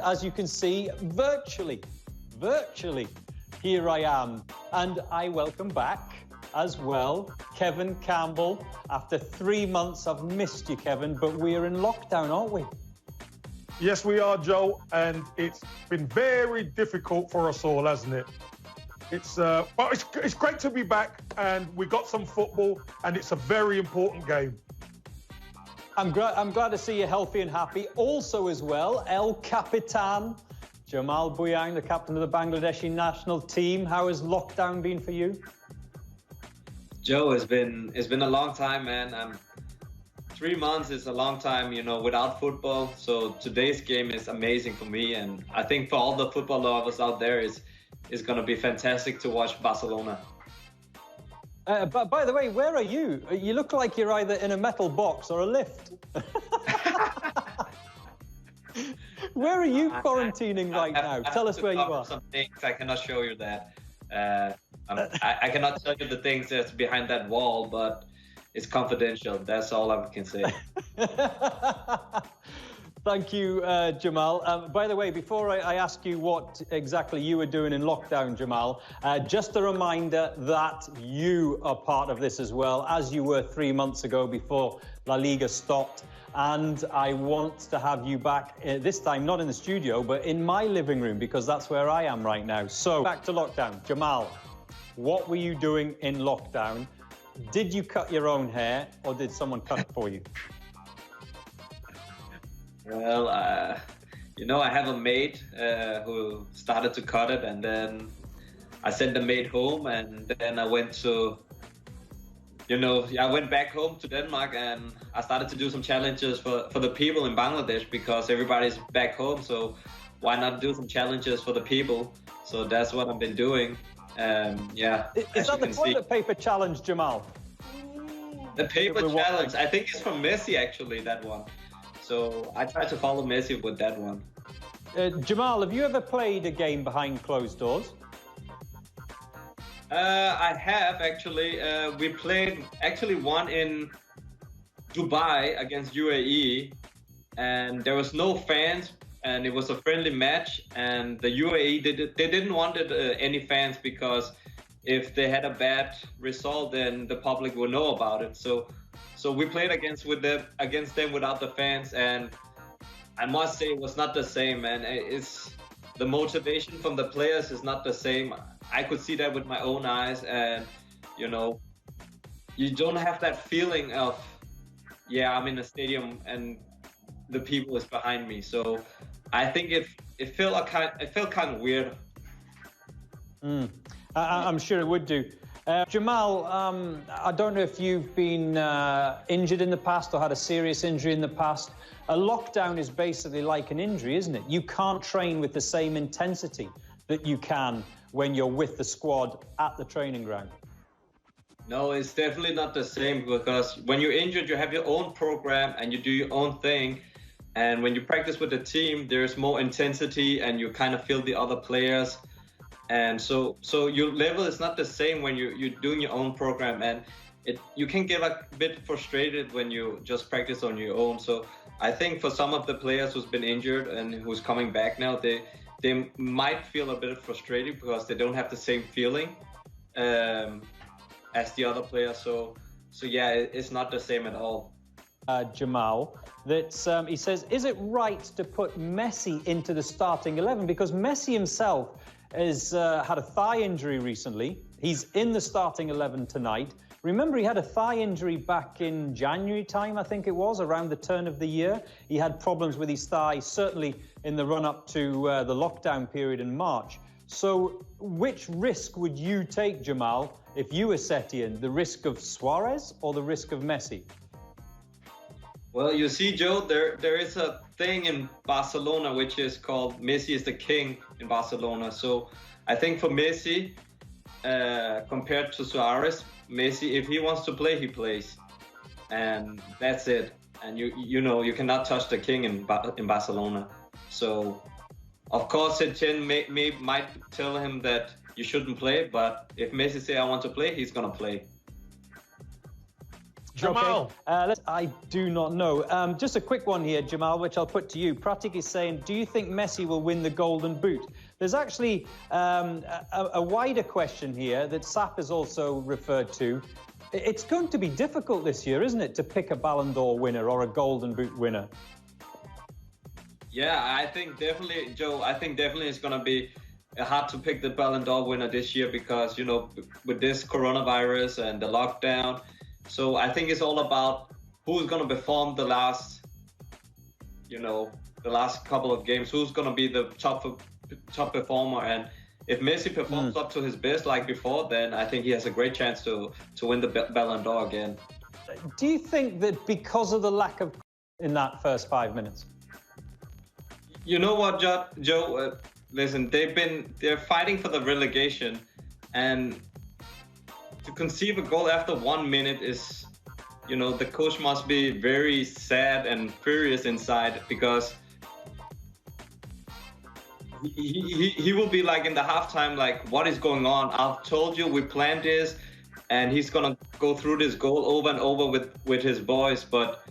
As you can see, virtually, here I am. And I welcome back as well Kevin Campbell. After 3 months, I've missed you, Kevin, but we're in lockdown, aren't we? Yes, we are, Joe, and it's been very difficult for us all, hasn't it? But it's great to be back, and we got some football, and it's a very important game. I'm glad to see you healthy and happy. Also as well, El Capitan, Jamal Bhuyan, the captain of the Bangladeshi national team. How has lockdown been for you? Joe, it's been a long time, man. 3 months is a long time, you know, without football. So today's game is amazing for me, and I think for all the football lovers out there, it's going to be fantastic to watch Barcelona. But by the way, where are you? You look like you're either in a metal box or a lift. Where are you quarantining right now? Tell us where you are. Some things I cannot show you that. I cannot tell you the things that's behind that wall, but it's confidential. That's all I can say. Thank you, Jamal. By the way, before I ask you what exactly you were doing in lockdown, Jamal, just a reminder that you are part of this as well, as you were 3 months ago before La Liga stopped. And I want to have you back, this time not in the studio, but in my living room, because that's where I am right now. So back to lockdown. Jamal, what were you doing in lockdown? Did you cut your own hair, or did someone cut it for you? Well, you know, I have a maid who started to cut it, and then I sent the maid home, and then I went to, you know, I went back home to Denmark, and I started to do some challenges for the people in Bangladesh, because everybody's back home, so why not do some challenges for the people? So that's what I've been doing. Yeah. Is that the toilet paper challenge, Jamal? The paper challenge, I think it's from Messi, actually, that one. So I tried to follow Messi with that one. Jamal, have you ever played a game behind closed doors? I have, actually. We played actually one in Dubai against UAE, and there was no fans, and it was a friendly match, and the UAE, they didn't want any fans, because if they had a bad result, then the public will know about it. So we played against them without the fans, and I must say it was not the same, man. It's the motivation from the players is not the same. I could see that with my own eyes, and you know, you don't have that feeling of, yeah, I'm in a stadium and the people is behind me. So I think it felt kind of weird. I'm sure it would do. Jamal, I don't know if you've been injured in the past or had a serious injury in the past. A lockdown is basically like an injury, isn't it? You can't train with the same intensity that you can when you're with the squad at the training ground. No, it's definitely not the same, because when you're injured, you have your own program and you do your own thing. And when you practice with the team, there's more intensity and you kind of feel the other players. And so your level is not the same when you're doing your own program, and you can get a bit frustrated when you just practice on your own. So I think for some of the players who's been injured and who's coming back now, they might feel a bit frustrated because they don't have the same feeling as the other players. So yeah, it's not the same at all. Jamal, that he says, is it right to put Messi into the starting 11? Because Messi himself has had a thigh injury recently. He's in the starting 11 tonight. Remember, he had a thigh injury back in January time, I think it was, around the turn of the year. He had problems with his thigh, certainly in the run-up to the lockdown period in March. So which risk would you take, Jamal, if you were Setien? The risk of Suarez or the risk of Messi? Well, you see, Joe, there is a thing in Barcelona which is called Messi is the king in Barcelona. So I think for Messi, compared to Suarez, Messi, if he wants to play, he plays, and that's it. And you know, you cannot touch the king in Barcelona. So of course, Setien might tell him that you shouldn't play, but if Messi say I want to play, he's gonna play. Jamal. Okay. I do not know. Just a quick one here, Jamal, which I'll put to you. Pratik is saying, do you think Messi will win the Golden Boot? There's actually a wider question here that Saf has also referred to. It's going to be difficult this year, isn't it, to pick a Ballon d'Or winner or a Golden Boot winner? Yeah, I think definitely, Joe, it's going to be hard to pick the Ballon d'Or winner this year because, you know, with this coronavirus and the lockdown. So I think it's all about who's going to perform the last couple of games, who's going to be the top performer. And if Messi performs up to his best like before, then I think he has a great chance to win the Ballon d'Or again. Do you think that because of the lack of in that first 5 minutes? You know what, Joe? Listen, they're fighting for the relegation, and to conceive a goal after 1 minute is, you know, the coach must be very sad and furious inside because he will be like in the halftime, like, what is going on? I've told you we planned this, and he's gonna go through this goal over and over with his boys, but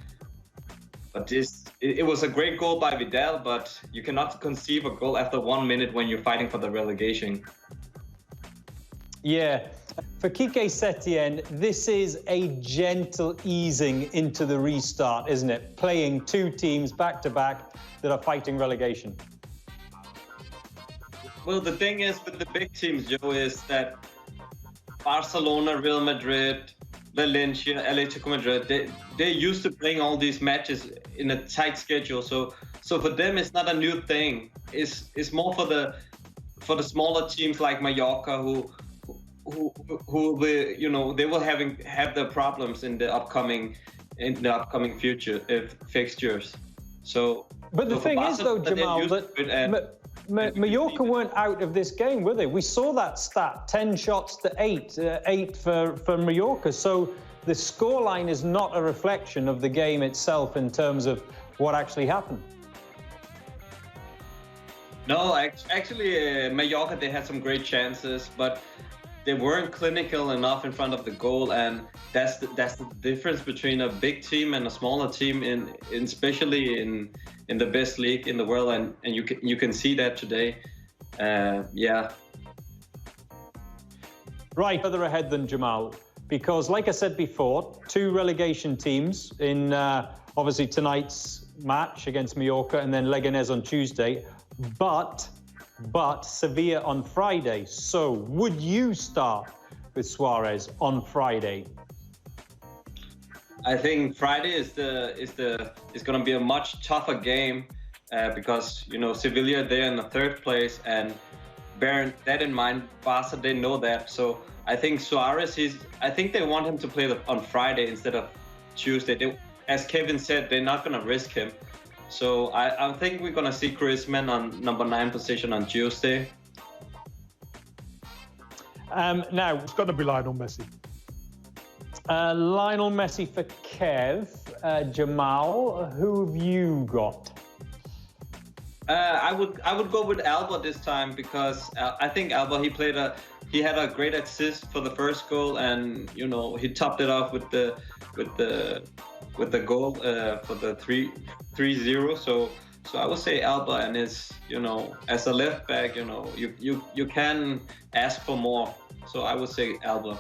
it was a great goal by Vidal, but you cannot conceive a goal after 1 minute when you're fighting for the relegation. Yeah. For Quique Setien, this is a gentle easing into the restart, isn't it? Playing two teams back-to-back that are fighting relegation. Well, the thing is with the big teams, Joe, is that Barcelona, Real Madrid, Valencia, Atletico Madrid, they're used to playing all these matches in a tight schedule. So for them, it's not a new thing. It's more for the smaller teams like Mallorca who will, you know, they will have their problems in the upcoming future fixtures. So, but the thing is, though, Jamal, that Mallorca weren't out of this game, were they? We saw that stat: 10 shots to 8 for Mallorca. So the scoreline is not a reflection of the game itself in terms of what actually happened. No, actually, Mallorca, they had some great chances, but they weren't clinical enough in front of the goal, and that's the difference between a big team and a smaller team, especially in the best league in the world, and you can see that today. Yeah. Right, further ahead than Jamal, because like I said before, two relegation teams in obviously tonight's match against Mallorca and then Leganés on Tuesday, but Sevilla on Friday. So would you start with Suarez on Friday? I think Friday is going to be a much tougher game because, you know, Sevilla, they're in the third place, and bearing that in mind, Barca, they know that. So I think Suarez, I think they want him to play on Friday instead of Tuesday. As Kevin said, they're not going to risk him. So I think we're going to see Griezmann on number 9 position on Tuesday. Now, It's going to be Lionel Messi. Lionel Messi for Kev. Jamal, who have you got? I would go with Alba this time because I think Alba, he had a great assist for the first goal, and, you know, he topped it off with the goal for the 3-0. So I would say Alba, and his, you know, as a left back, you know, you can ask for more. So I would say Alba.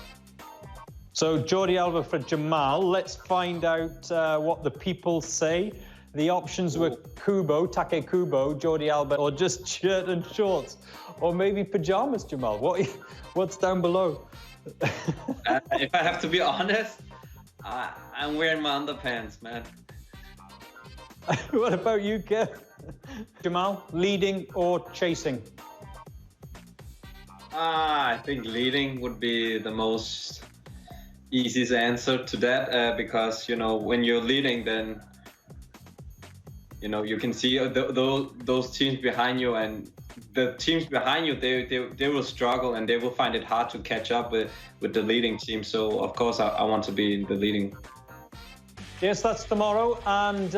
So Jordi Alba for Jamal. Let's find out what the people say. The options were Take Kubo, Jordi Alba, or just shirt and shorts, or maybe pajamas, Jamal. What's down below? If I have to be honest, I'm wearing my underpants, man. What about you, Kev? Jamal, leading or chasing? I think leading would be the most easiest answer to that because, you know, when you're leading, then, you know, you can see those teams behind you, and the teams behind you, they will struggle and they will find it hard to catch up with the leading team. So of course I want to be in the leading. Yes, that's tomorrow, and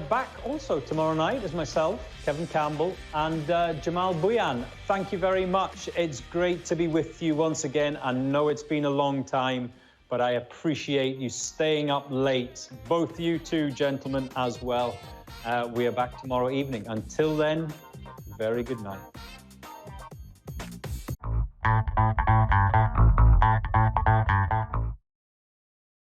back also tomorrow night is myself, Kevin Campbell, and Jamal Bhuyan. Thank you very much. It's great to be with you once again. I know it's been a long time, but I appreciate you staying up late. Both you two gentlemen as well. We are back tomorrow evening. Until then, very good night.